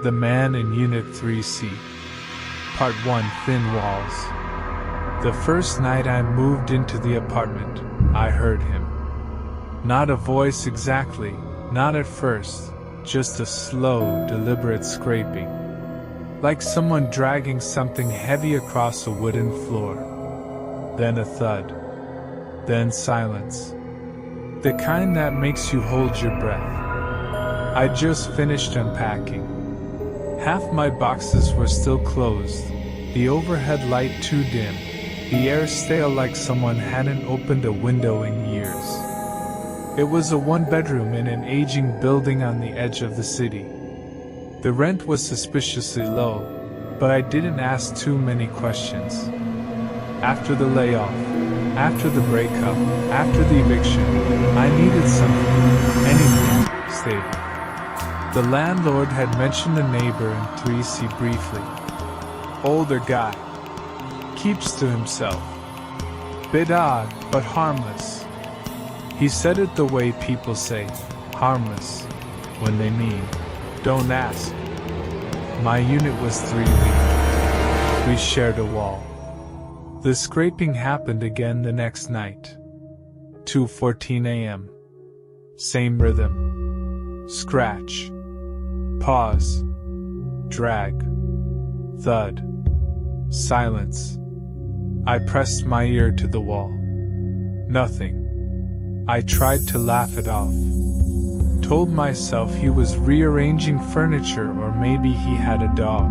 The Man in Unit 3C. Part 1. Thin Walls. The first night I moved into the apartment, I heard him. Not a voice exactly, not at first, just a slow, deliberate scraping. Like someone dragging something heavy across a wooden floor. Then a thud. Then silence. The kind that makes you hold your breath. I just finished unpacking. Half my boxes were still closed, the overhead light too dim, the air stale like someone hadn't opened a window in years. It was a one-bedroom in an aging building on the edge of the city. The rent was suspiciously low, but I didn't ask too many questions. After the layoff, after the breakup, after the eviction, I needed something, anything, stable. The landlord had mentioned a neighbor in 3C briefly. Older guy. Keeps to himself. Bit odd, but harmless. He said it the way people say, harmless, when they mean, don't ask. My unit was 3B. We shared a wall. The scraping happened again the next night. 2:14 a.m. Same rhythm. Scratch. Pause. Drag. Thud. Silence. I pressed my ear to the wall. Nothing. I tried to laugh it off. Told myself he was rearranging furniture, or maybe he had a dog.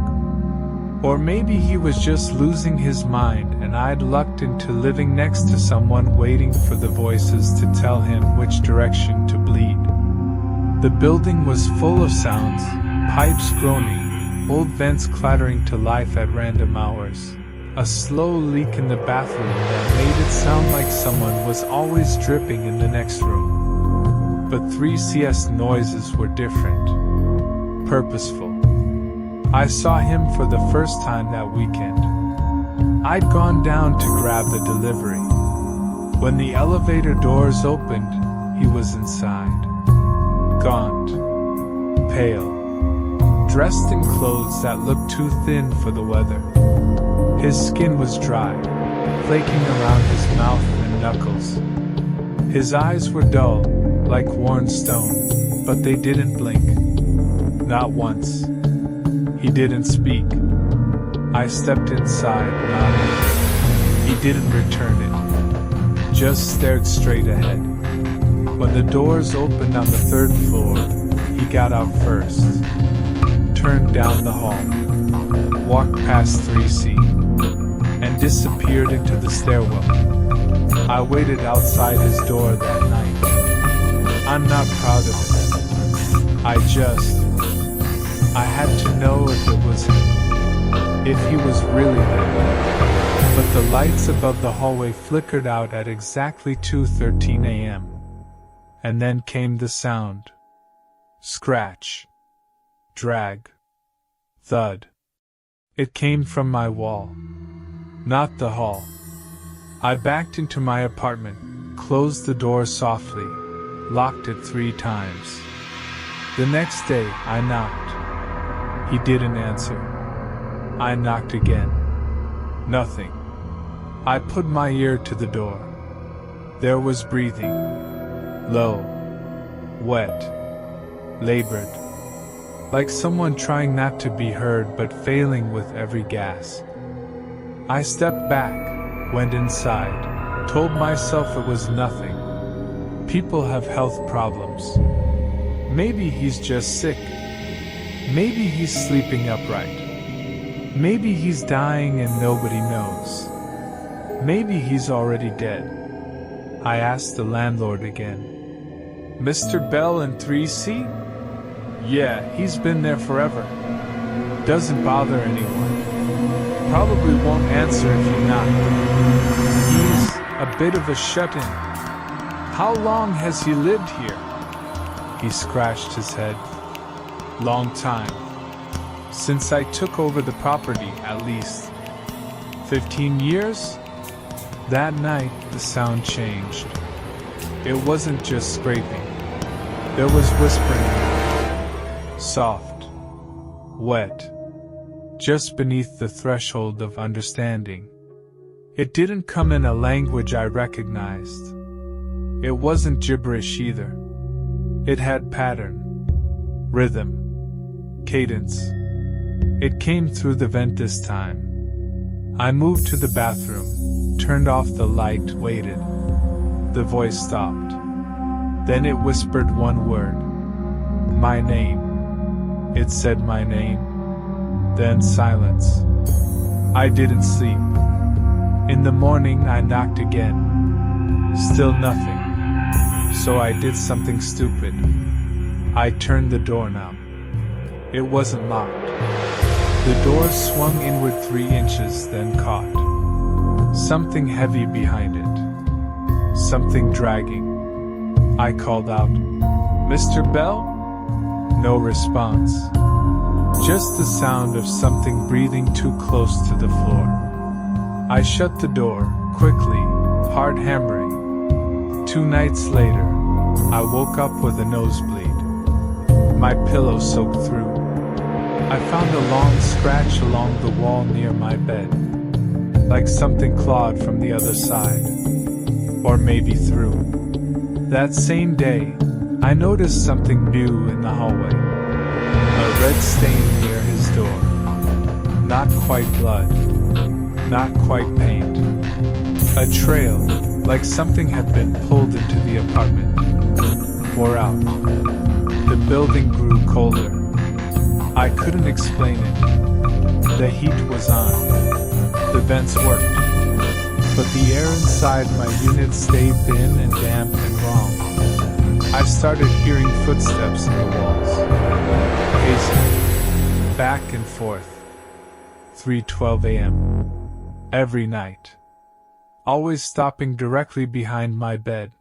Or maybe he was just losing his mind and I'd lucked into living next to someone waiting for the voices to tell him which direction to bleed. The building was full of sounds, pipes groaning, old vents clattering to life at random hours, a slow leak in the bathroom that made it sound like someone was always dripping in the next room. But 3CS noises were different. Purposeful. I saw him for the first time that weekend. I'd gone down to grab the delivery. When the elevator doors opened, he was inside. Gaunt. Pale. Dressed in clothes that looked too thin for the weather. His skin was dry, flaking around his mouth and knuckles. His eyes were dull, like worn stone, but they didn't blink. Not once. He didn't speak. I stepped inside, nodded. He didn't return it. Just stared straight ahead. When the doors opened on the 3rd floor, he got out first. Turned down the hall. Walked past 3C. And disappeared into the stairwell. I waited outside his door that night. I'm not proud of it. I had to know if it was him. If he was really there. But the lights above the hallway flickered out at exactly 2:13 a.m. And then came the sound. Scratch. Drag. Thud. It came from my wall. Not the hall. I backed into my apartment, closed the door softly, locked it 3 times. The next day, I knocked. He didn't answer. I knocked again. Nothing. I put my ear to the door. There was breathing. Low. Wet. Labored. Like someone trying not to be heard but failing with every gasp. I stepped back, went inside, told myself it was nothing. People have health problems. Maybe he's just sick. Maybe he's sleeping upright. Maybe he's dying and nobody knows. Maybe he's already dead. I asked the landlord again. Mr. Bell in 3C? Yeah, he's been there forever. Doesn't bother anyone. Probably won't answer if you knock. He's a bit of a shut-in. How long has he lived here? He scratched his head. Long time. Since I took over the property, at least. 15 years? That night, the sound changed. It wasn't just scraping. There was whispering. Soft. wet, just beneath the threshold of understanding. It didn't come in a language I recognized. It wasn't gibberish either. It had pattern, rhythm, cadence. It came through the vent this time. I moved to the bathroom, turned off the light, waited. The voice stopped. Then it whispered one word. My name. It said my name. Then silence. I didn't sleep. In the morning I knocked again. Still nothing. So I did something stupid. I turned the doorknob. It wasn't locked. The door swung inward 3 inches, then caught. Something heavy behind it. Something dragging. I called out, "Mr. Bell?" No response. Just the sound of something breathing too close to the floor. I shut the door, quickly, hard hammering. 2 nights later, I woke up with a nosebleed. My pillow soaked through. I found a long scratch along the wall near my bed. Like something clawed from the other side. Or maybe through. That same day, I noticed something new in the hallway. A red stain near his door. Not quite blood. Not quite paint. A trail, like something had been pulled into the apartment. Or out. The building grew colder. I couldn't explain it. The heat was on. The vents worked. But the air inside my unit stayed thin and damp and wrong. I started hearing footsteps in the walls. Pacing. Back and forth. 3:12 a.m. Every night. Always stopping directly behind my bed.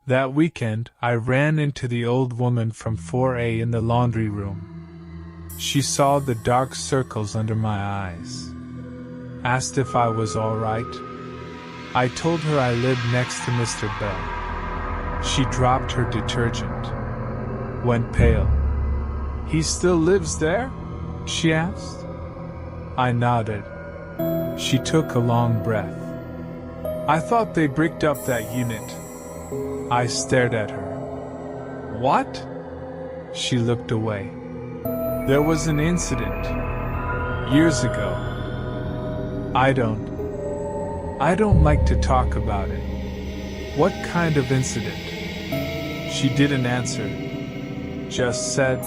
That weekend, I ran into the old woman from 4A in the laundry room. She saw the dark circles under my eyes. Asked if I was all right. I told her I lived next to Mr. Bell. She dropped her detergent. Went pale. "He still lives there?" she asked. I nodded. She took a long breath. "I thought they bricked up that unit." I stared at her. "What?" She looked away. "There was an incident. Years ago. I don't like to talk about it." "What kind of incident?" She didn't answer. Just said,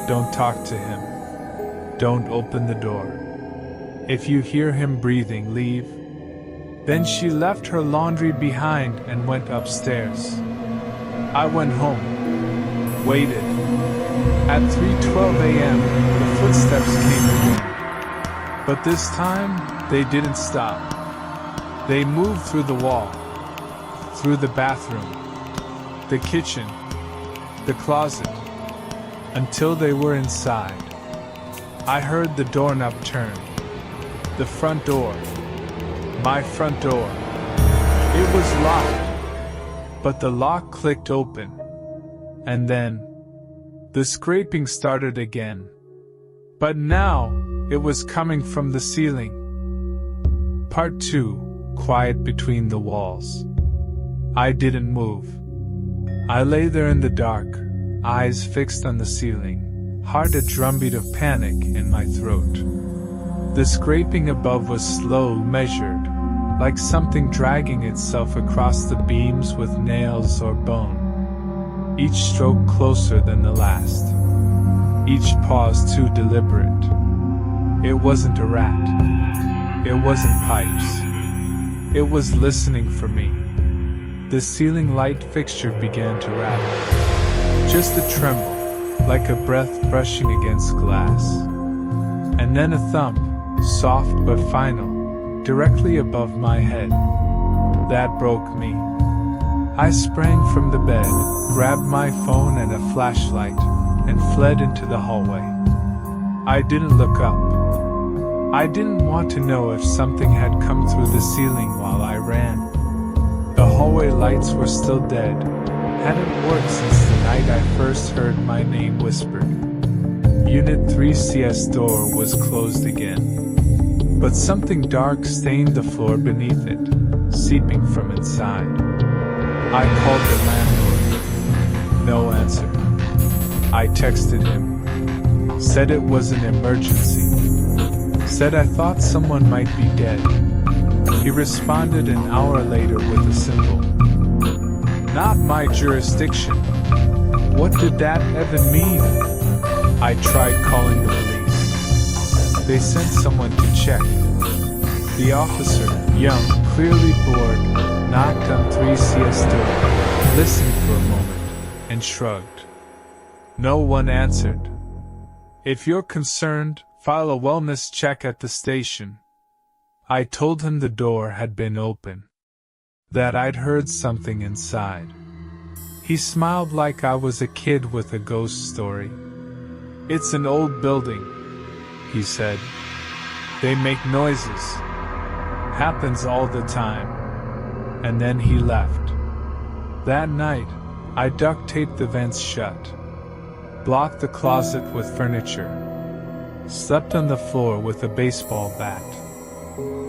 "Don't talk to him. Don't open the door. If you hear him breathing, leave." Then she left her laundry behind and went upstairs. I went home. Waited. At 3:12 a.m., the footsteps came again. But this time, they didn't stop. They moved through the wall, through the bathroom, the kitchen, the closet, until they were inside. I heard the doorknob turn. The front door. My front door. It was locked, but the lock clicked open. And then, the scraping started again. But now, it was coming from the ceiling. Part 2. Quiet between the walls. I didn't move. I lay there in the dark, eyes fixed on the ceiling, heart a drumbeat of panic in my throat. The scraping above was slow, measured, like something dragging itself across the beams with nails or bone. Each stroke closer than the last. Each pause too deliberate. It wasn't a rat. It wasn't pipes. It was listening for me. The ceiling light fixture began to rattle. Just a tremble, like a breath brushing against glass. And then a thump, soft but final, directly above my head. That broke me. I sprang from the bed, grabbed my phone and a flashlight, and fled into the hallway. I didn't look up. I didn't want to know if something had come through the ceiling while I ran. The hallway lights were still dead. Hadn't worked since the night I first heard my name whispered. Unit 3C's door was closed again, but something dark stained the floor beneath it, seeping from inside. I called the landlord. No answer. I texted him. Said it was an emergency. Said I thought someone might be dead. He responded an hour later with a symbol. Not my jurisdiction. What did that even mean? I tried calling the police. They sent someone to check. The officer, young, clearly bored, knocked on 3C's door, listened for a moment, and shrugged. No one answered. If you're concerned, file a wellness check at the station. I told him the door had been open, that I'd heard something inside. He smiled like I was a kid with a ghost story. It's an old building, he said. They make noises. Happens all the time. And then he left. That night, I duct taped the vents shut, blocked the closet with furniture, slept on the floor with a baseball bat.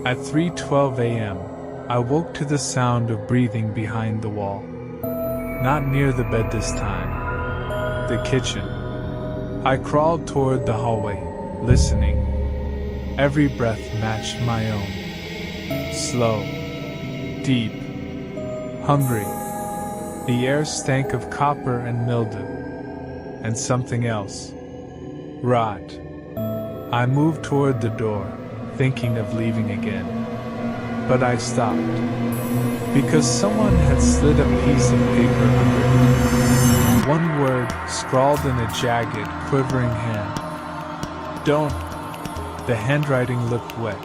At 3:12 a.m., I woke to the sound of breathing behind the wall. Not near the bed this time. The kitchen. I crawled toward the hallway, listening. Every breath matched my own. Slow. Deep. Hungry. The air stank of copper and mildew. And something else. Rot. I moved toward the door, thinking of leaving again. But I stopped. Because someone had slid a piece of paper under it. One word, scrawled in a jagged, quivering hand. Don't. The handwriting looked wet.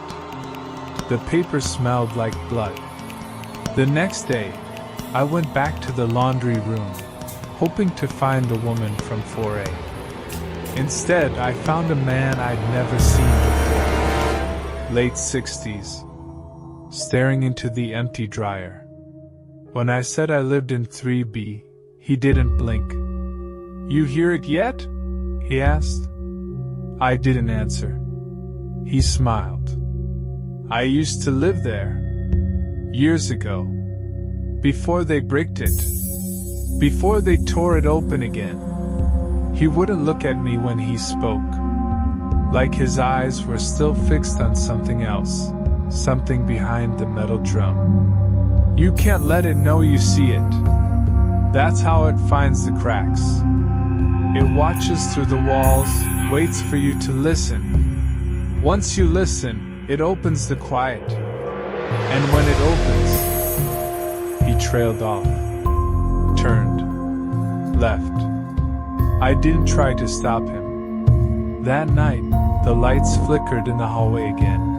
The paper smelled like blood. The next day, I went back to the laundry room, hoping to find the woman from 4A. Instead, I found a man I'd never seen before. Late 60s. Staring into the empty dryer. When I said I lived in 3B, he didn't blink. You hear it yet? He asked. I didn't answer. He smiled. I used to live there. Years ago. Before they bricked it. Before they tore it open again. He wouldn't look at me when he spoke. Like his eyes were still fixed on something else. Something behind the metal drum. You can't let it know you see it. That's how it finds the cracks. It watches through the walls, waits for you to listen. Once you listen, it opens the quiet. And when it opens, he trailed off. Turned. Left. I didn't try to stop him. That night, the lights flickered in the hallway again.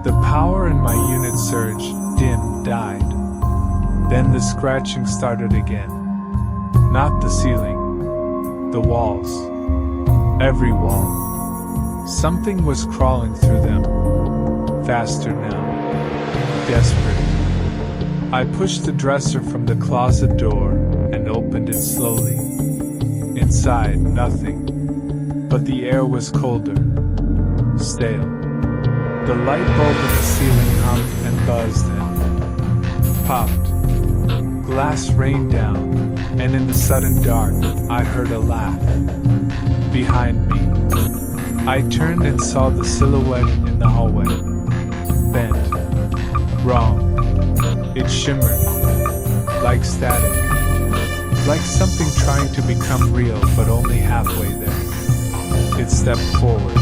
The power in my unit surged, dimmed, died. Then the scratching started again. Not the ceiling. The walls. Every wall. Something was crawling through them. Faster now. Desperate. I pushed the dresser from the closet door and opened it slowly. Inside, nothing. But the air was colder. Stale. The light bulb in the ceiling hummed and buzzed and popped. Glass rained down, and in the sudden dark, I heard a laugh. Behind me. I turned and saw the silhouette in the hallway. Bent. Wrong. It shimmered. Like static. Like something trying to become real but only halfway there. It stepped forward.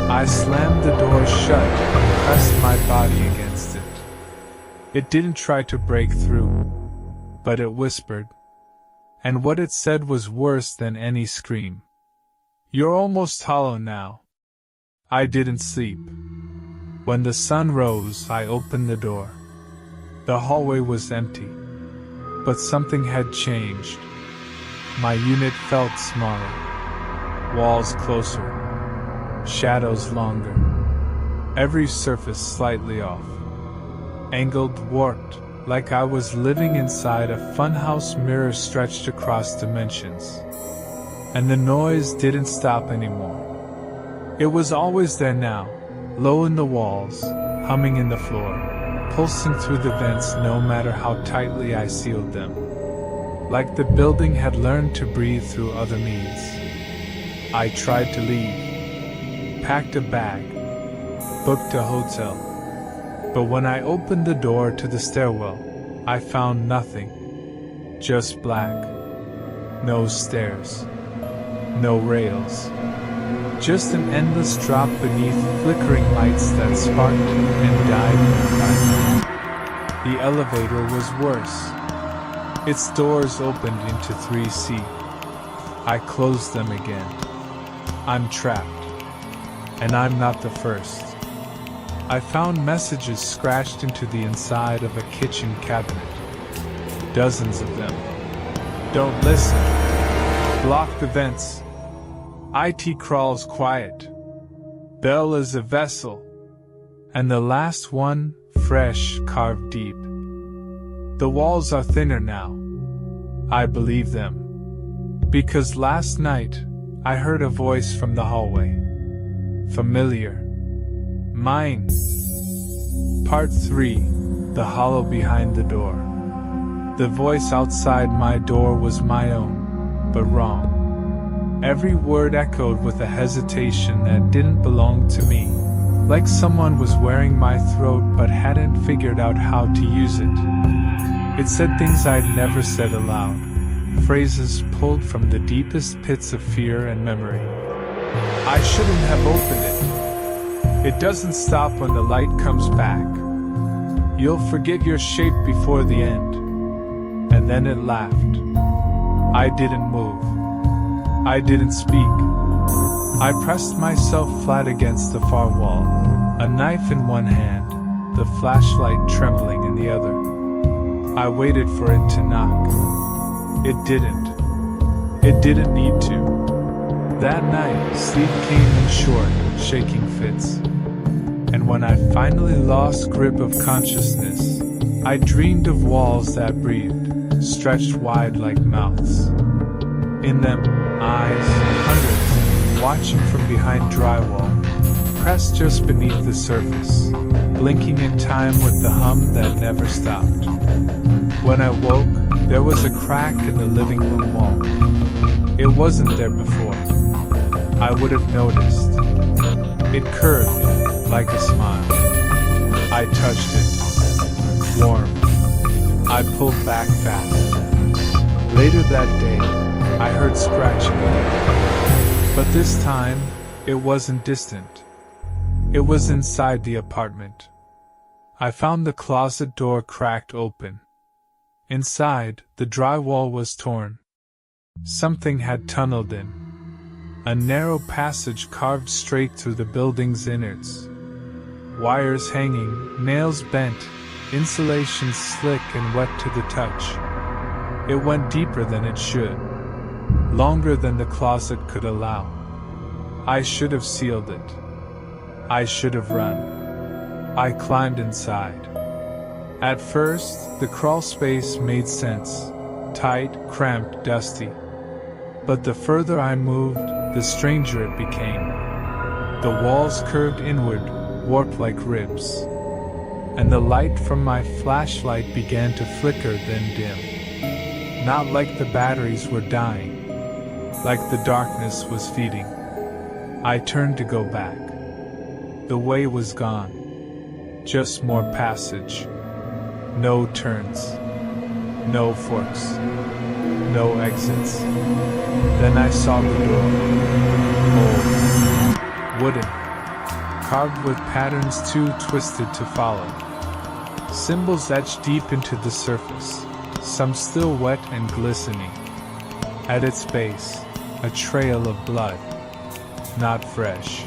I slammed the door shut and pressed my body against it. It didn't try to break through, but it whispered. And what it said was worse than any scream. You're almost hollow now. I didn't sleep. When the sun rose, I opened the door. The hallway was empty. But something had changed. My unit felt smaller. Walls closer. Shadows longer. Every surface slightly off. Angled, warped, like I was living inside a funhouse mirror stretched across dimensions. and the noise didn't stop anymore. It was always there now, low in the walls, humming in the floor, pulsing through the vents no matter how tightly I sealed them. Like the building had learned to breathe through other means. I tried to leave, packed a bag, booked a hotel. But when I opened the door to the stairwell, I found nothing. Just black. No stairs. No rails. Just an endless drop beneath flickering lights that sparked and died in the dark. The elevator was worse. Its doors opened into 3C. I closed them again. I'm trapped. And I'm not the first. I found messages scratched into the inside of a kitchen cabinet. Dozens of them. Don't listen. Block the vents. IT crawls quiet. Bell is a vessel. And the last one, fresh, carved deep. The walls are thinner now. I believe them. Because last night, I heard a voice from the hallway. Familiar. Mine. Part 3. The hollow behind the door. The voice outside my door was my own, but wrong. Every word echoed with a hesitation that didn't belong to me, like someone was wearing my throat but hadn't figured out how to use it. It said things I'd never said aloud, phrases pulled from the deepest pits of fear and memory. I shouldn't have opened it. It doesn't stop when the light comes back. You'll forget your shape before the end. And then it laughed. I didn't move. I didn't speak. I pressed myself flat against the far wall, a knife in one hand, the flashlight trembling in the other. I waited for it to knock. It didn't. It didn't need to. That night, sleep came in short, shaking fits. And when I finally lost grip of consciousness, I dreamed of walls that breathed, stretched wide like mouths. In them, eyes, hundreds, watching from behind drywall, pressed just beneath the surface, blinking in time with the hum that never stopped. When I woke, there was a crack in the living room wall. It wasn't there before. I would have noticed. It curved, like a smile. I touched it. Warm. I pulled back fast. Later that day, I heard scratching again. But this time, it wasn't distant. It was inside the apartment. I found the closet door cracked open. Inside, the drywall was torn. Something had tunneled in. A narrow passage carved straight through the building's innards. Wires hanging, nails bent, insulation slick and wet to the touch. It went deeper than it should. Longer than the closet could allow. I should have sealed it. I should have run. I climbed inside. At first, the crawl space made sense. Tight, cramped, dusty. But the further I moved, the stranger it became. The walls curved inward, warped like ribs. And the light from my flashlight began to flicker, then dim. Not like the batteries were dying. Like the darkness was feeding. I turned to go back. The way was gone. Just more passage. No turns. No forks. No exits. Then I saw the door. Old. Wooden. Carved with patterns too twisted to follow. Symbols etched deep into the surface, some still wet and glistening. At its base, a trail of blood. Not fresh.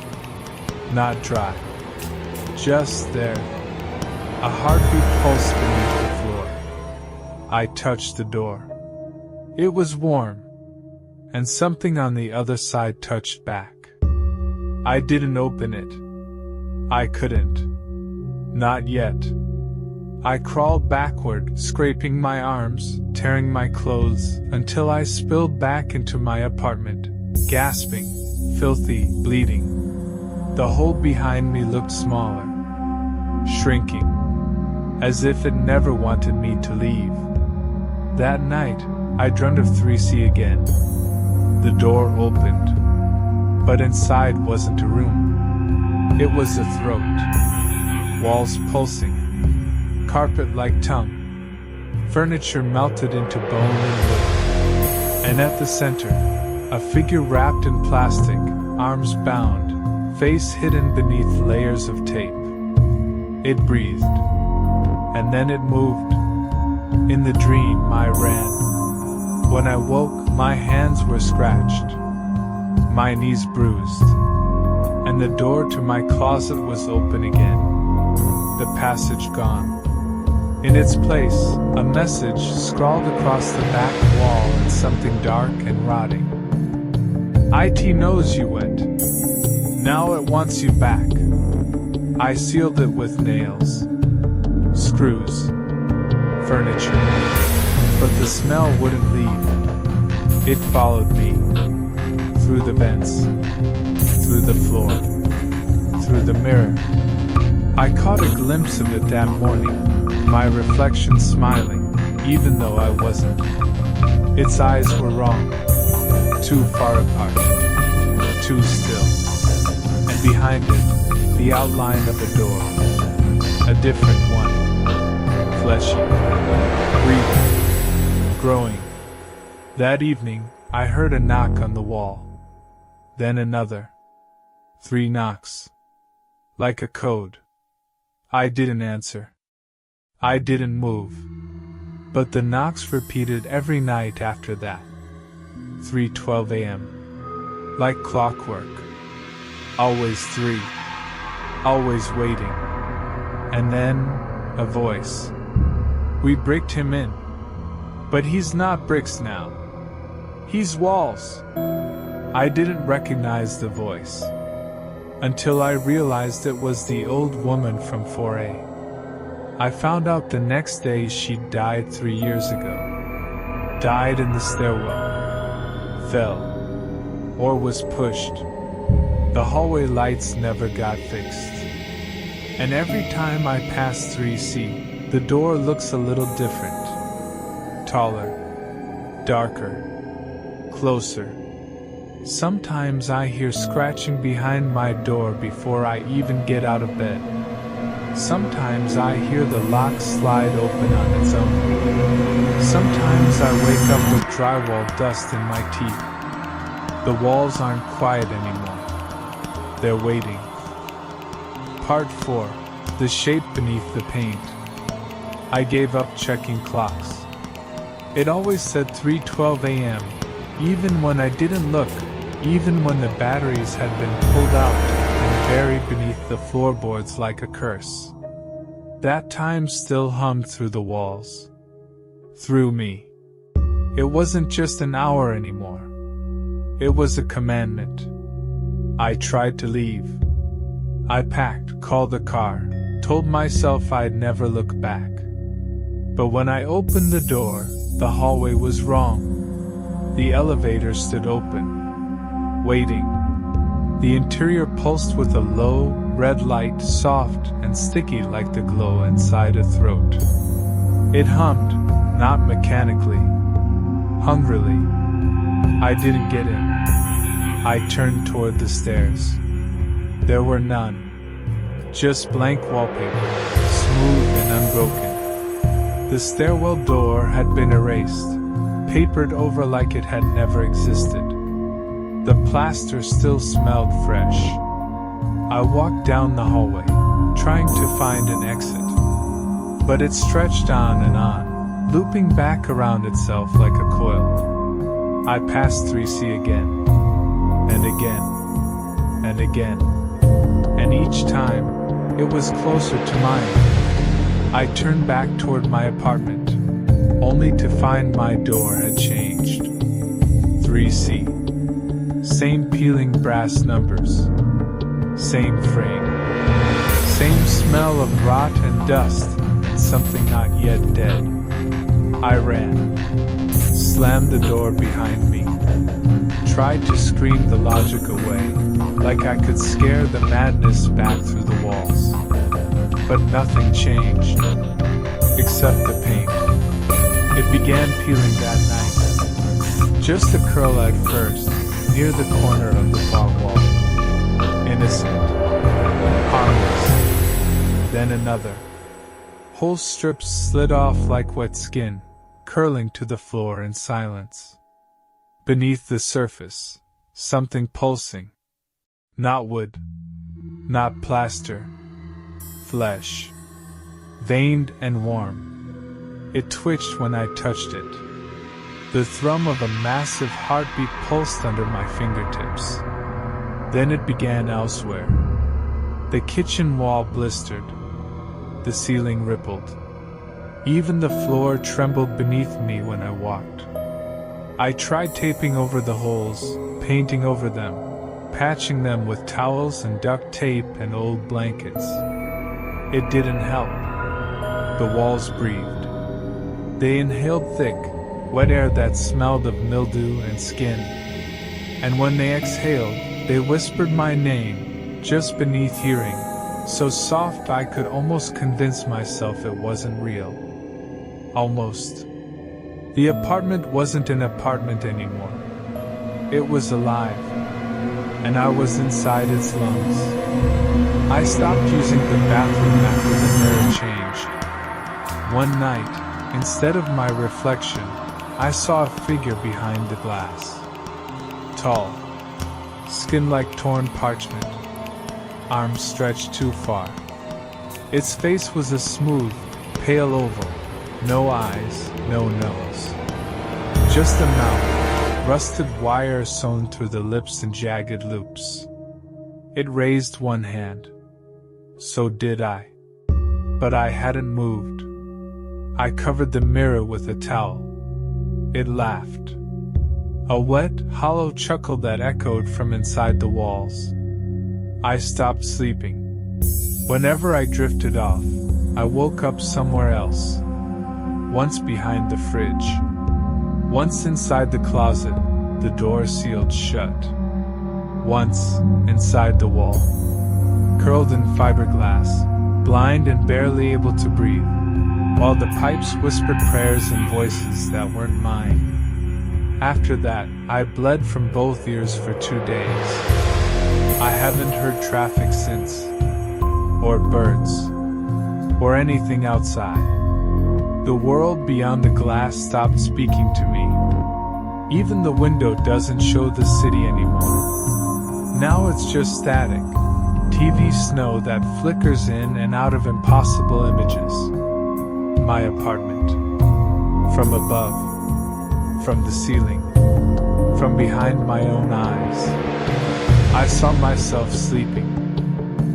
Not dry. Just there. A heartbeat pulsed beneath the floor. I touched the door. It was warm, and something on the other side touched back. I didn't open it. I couldn't. Not yet. I crawled backward, scraping my arms, tearing my clothes, until I spilled back into my apartment, gasping, filthy, bleeding. The hole behind me looked smaller, shrinking, as if it never wanted me to leave. That night, I dreamt of 3C again. The door opened, but inside wasn't a room. It was a throat, walls pulsing, carpet like tongue, furniture melted into bone and wood. And at the center, a figure wrapped in plastic, arms bound, face hidden beneath layers of tape. It breathed, and then it moved. In the dream, I ran. When I woke, my hands were scratched, my knees bruised, and the door to my closet was open again, the passage gone. In its place, a message scrawled across the back wall in something dark and rotting. IT knows you went. Now it wants you back. I sealed it with nails, screws, furniture, but the smell wouldn't leave. It followed me, through the vents, through the floor, through the mirror. I caught a glimpse of it that morning, my reflection smiling, even though I wasn't. Its eyes were wrong, too far apart, too still, and behind it, the outline of a door, a different one, fleshy, breathing, growing. That evening, I heard a knock on the wall, then another, 3 knocks, like a code. I didn't answer. I didn't move. But the knocks repeated every night after that. 3:12 a.m. Like clockwork. Always 3. Always waiting. And then, a voice. We bricked him in. But he's not bricks now. He's walls. I didn't recognize the voice until I realized it was the old woman from 4A. I found out the next day she'd died 3 years ago. Died in the stairwell. Fell. Or was pushed. The hallway lights never got fixed. And every time I pass 3C, the door looks a little different. Taller. Darker. Closer. Sometimes I hear scratching behind my door before I even get out of bed. Sometimes I hear the lock slide open on its own. Sometimes I wake up with drywall dust in my teeth. The walls aren't quiet anymore. They're waiting. Part 4. The shape beneath the paint. I gave up checking clocks. It always said 3:12 a.m., even when I didn't look, even when the batteries had been pulled out and buried beneath the floorboards like a curse. That time still hummed through the walls. Through me. It wasn't just an hour anymore. It was a commandment. I tried to leave. I packed, called a car, told myself I'd never look back. But when I opened the door, the hallway was wrong. The elevator stood open, waiting. The interior pulsed with a low, red light, soft and sticky like the glow inside a throat. It hummed, not mechanically, hungrily. I didn't get in. I turned toward the stairs. There were none. Just blank wallpaper, smooth and unbroken. The stairwell door had been erased, papered over like it had never existed. The plaster still smelled fresh. I walked down the hallway, trying to find an exit. But it stretched on and on, looping back around itself like a coil. I passed 3C again, and again, and again. And each time, it was closer to mine. I turned back toward my apartment, only to find my door had changed. 3C. Same peeling brass numbers. Same frame. Same smell of rot and dust, and something not yet dead. I ran. slammed the door behind me, tried to scream the logic away, like I could scare the madness back through the walls. But nothing changed, except the paint. It began peeling that night. Just a curl at first, near the corner of the far wall. Innocent, harmless. Then another. Whole strips slid off like wet skin, curling to the floor in silence. Beneath the surface, something pulsing. Not wood, not plaster. Flesh. Veined and warm. It twitched when I touched it. The thrum of a massive heartbeat pulsed under my fingertips. Then it began elsewhere. The kitchen wall blistered. The ceiling rippled. Even the floor trembled beneath me when I walked. I tried taping over the holes, painting over them, patching them with towels and duct tape and old blankets. It didn't help. The walls breathed. They inhaled thick, wet air that smelled of mildew and skin. And when they exhaled, they whispered my name, just beneath hearing, so soft I could almost convince myself it wasn't real. Almost. The apartment wasn't an apartment anymore. It was alive. And I was inside its lungs. I stopped using the bathroom after the mirror changed. One night, instead of my reflection, I saw a figure behind the glass. Tall. Skin like torn parchment. Arms stretched too far. Its face was a smooth, pale oval. No eyes, no nose. Just a mouth, rusted wire sewn through the lips in jagged loops. It raised one hand. So did I. But I hadn't moved. I covered the mirror with a towel. It laughed. A wet, hollow chuckle that echoed from inside the walls. I stopped sleeping. Whenever I drifted off, I woke up somewhere else. Once behind the fridge. Once inside the closet, the door sealed shut. Once inside the wall. Curled in fiberglass, blind and barely able to breathe, while the pipes whispered prayers and voices that weren't mine. After that, I bled from both ears for 2 days. I haven't heard traffic since, or birds, or anything outside. The world beyond the glass stopped speaking to me. Even the window doesn't show the city anymore. Now it's just static. TV snow that flickers in and out of impossible images. My apartment. From above. From the ceiling. From behind my own eyes. I saw myself sleeping.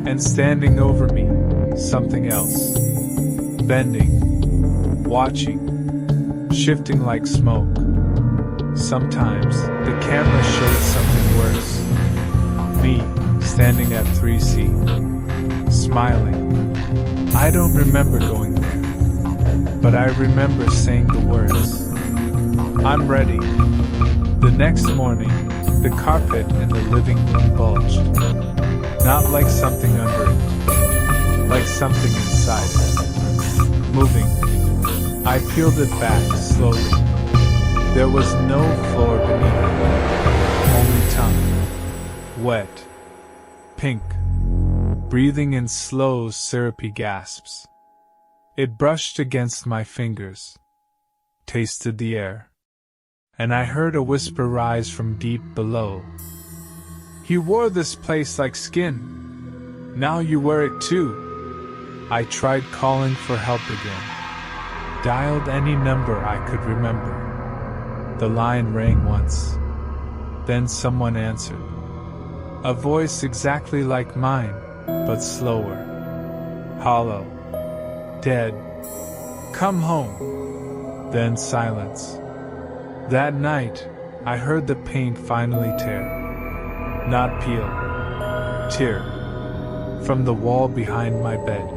And standing over me, something else. Bending. Watching. Shifting like smoke. Sometimes, the camera showed something worse. Me. Standing at 3C, smiling. I don't remember going there, but I remember saying the words. I'm ready. The next morning, the carpet in the living room bulged. Not like something under it, like something inside it. Moving. I peeled it back slowly. There was no floor beneath it, only tongue. Wet. Pink, breathing in slow, syrupy gasps. It brushed against my fingers, tasted the air, and I heard a whisper rise from deep below. You wore this place like skin. Now you wear it too. I tried calling for help again. Dialed any number I could remember. The line rang once. Then someone answered. A voice exactly like mine, but slower. Hollow. Dead. Come home. Then silence. That night, I heard the paint finally tear. Not peel. Tear. From the wall behind my bed.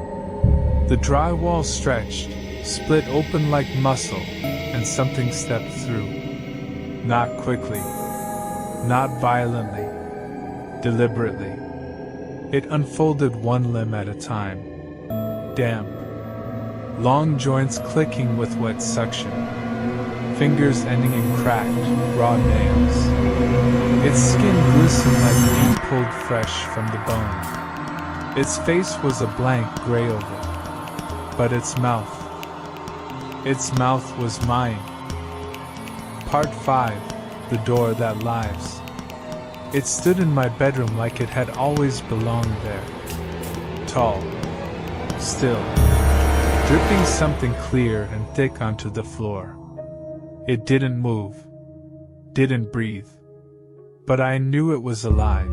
The drywall stretched, split open like muscle, and something stepped through. Not quickly, not violently, deliberately. It unfolded one limb at a time. Damp, long joints clicking with wet suction, fingers ending in cracked, raw nails. Its skin glistened like meat pulled fresh from the bone. Its face was a blank gray oval, but its mouth was mine. Part 5, The Door That Lives. It stood in my bedroom like it had always belonged there. Tall, still, dripping something clear and thick onto the floor. It didn't move, didn't breathe, but I knew it was alive.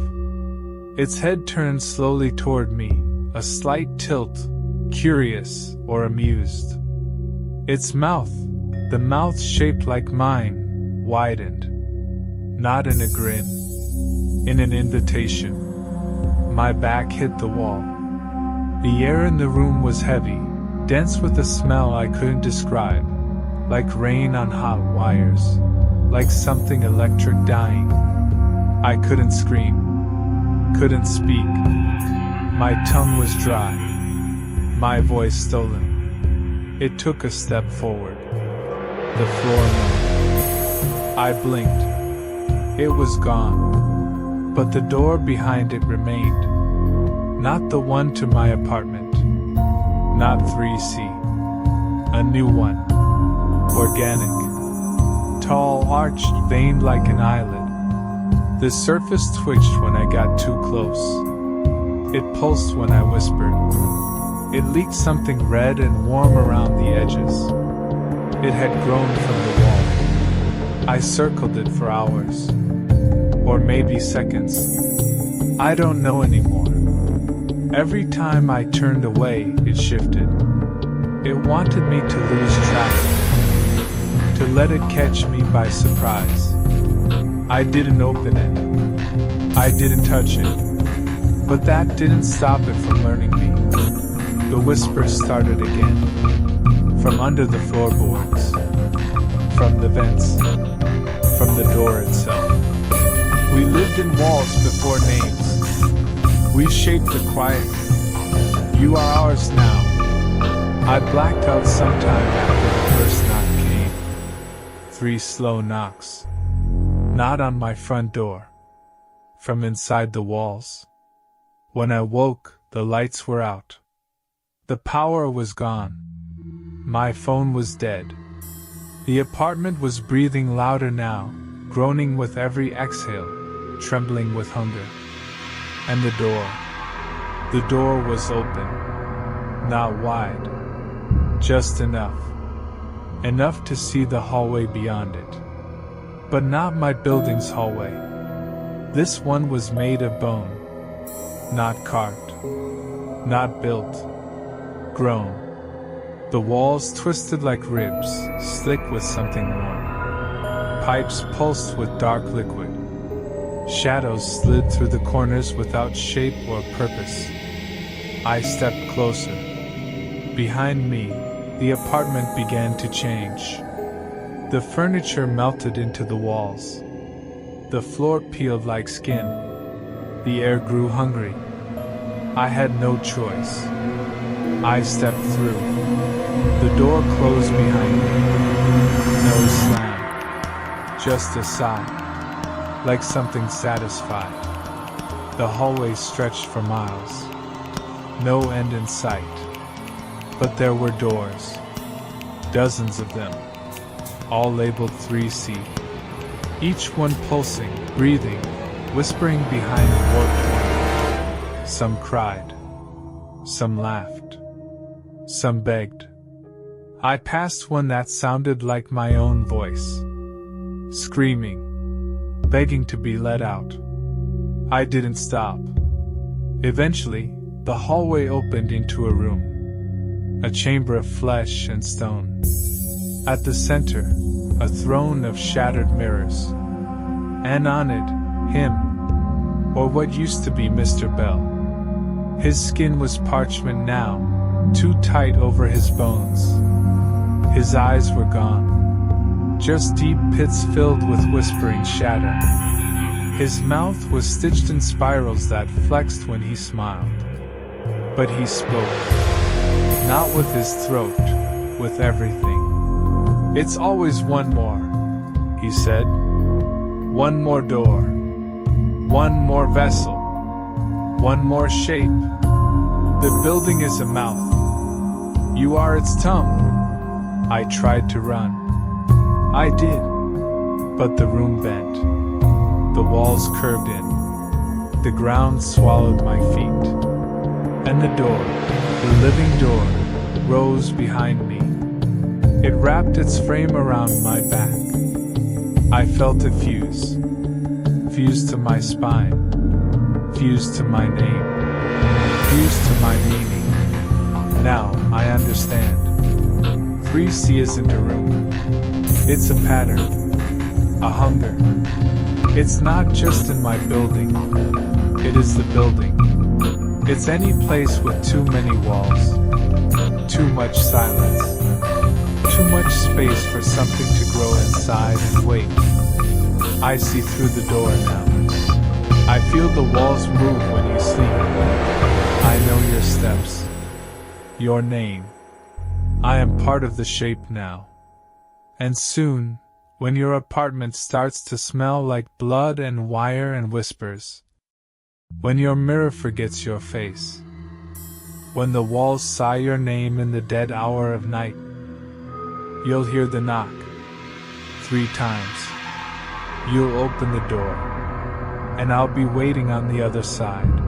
Its head turned slowly toward me, a slight tilt, curious or amused. Its mouth, the mouth shaped like mine, widened. Not in a grin, in an invitation. My back hit the wall. The air in the room was heavy, dense with a smell I couldn't describe, like rain on hot wires, like something electric dying. I couldn't scream, couldn't speak. My tongue was dry, my voice stolen. It took a step forward. The floor moved. I blinked. It was gone, but the door behind it remained. Not the one to my apartment. Not 3C. A new one. Organic. Tall, arched, veined like an eyelid. The surface twitched when I got too close. It pulsed when I whispered. It leaked something red and warm around the edges. It had grown from the wall. I circled it for hours. Or maybe seconds. I don't know anymore. Every time I turned away, it shifted. It wanted me to lose track, to let it catch me by surprise. I didn't open it. I didn't touch it. But that didn't stop it from learning me. The whispers started again. From under the floorboards. From the vents. From the door itself. We lived in walls before names. We shaped the quiet. You are ours now. I blacked out sometime after the first knock came. 3 slow knocks. Not on my front door. From inside the walls. When I woke, the lights were out. The power was gone. My phone was dead. The apartment was breathing louder now, groaning with every exhale, trembling with hunger. And the door was open. Not wide. Just enough. Enough to see the hallway beyond it. But not my building's hallway. This one was made of bone. Not carved. Not built. Grown. The walls twisted like ribs, slick with something warm. Pipes pulsed with dark liquid. Shadows slid through the corners without shape or purpose. I stepped closer. Behind me, the apartment began to change. The furniture melted into the walls. The floor peeled like skin. The air grew hungry. I had no choice. I stepped through. The door closed behind me. No slam. Just a sigh. Like something satisfied. The hallway stretched for miles. No end in sight. But there were doors. Dozens of them. All labeled 3C. Each one pulsing, breathing, whispering behind a warped one. Some cried. Some laughed. Some begged. I passed one that sounded like my own voice. Screaming. Begging to be let out. I didn't stop. Eventually, the hallway opened into a room. A chamber of flesh and stone. At the center, a throne of shattered mirrors. And on it, him. Or what used to be Mr. Bell. His skin was parchment now, too tight over his bones. His eyes were gone. just deep pits filled with whispering shadow. His mouth was stitched in spirals that flexed when he smiled. But he spoke. Not with his throat, with everything. "It's always one more," he said. "One more door. One more vessel. One more shape. The building is a mouth. You are its tongue." I tried to run. I did. But the room bent. The walls curved in. The ground swallowed my feet. And the door, the living door, rose behind me. It wrapped its frame around my back. I felt a fuse. Fused to my spine. Fused to my name. Fused to my meaning. Now, I understand. 3C isn't a room. It's a pattern. A hunger. It's not just in my building. It is the building. It's any place with too many walls. Too much silence. Too much space for something to grow inside and wait. I see through the door now. I feel the walls move when you sleep. I know your steps. Your name. I am part of the shape now. And soon, when your apartment starts to smell like blood and wire and whispers, when your mirror forgets your face, when the walls sigh your name in the dead hour of night, you'll hear the knock 3 times. You'll open the door, and I'll be waiting on the other side,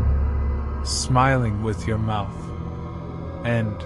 smiling with your mouth. End.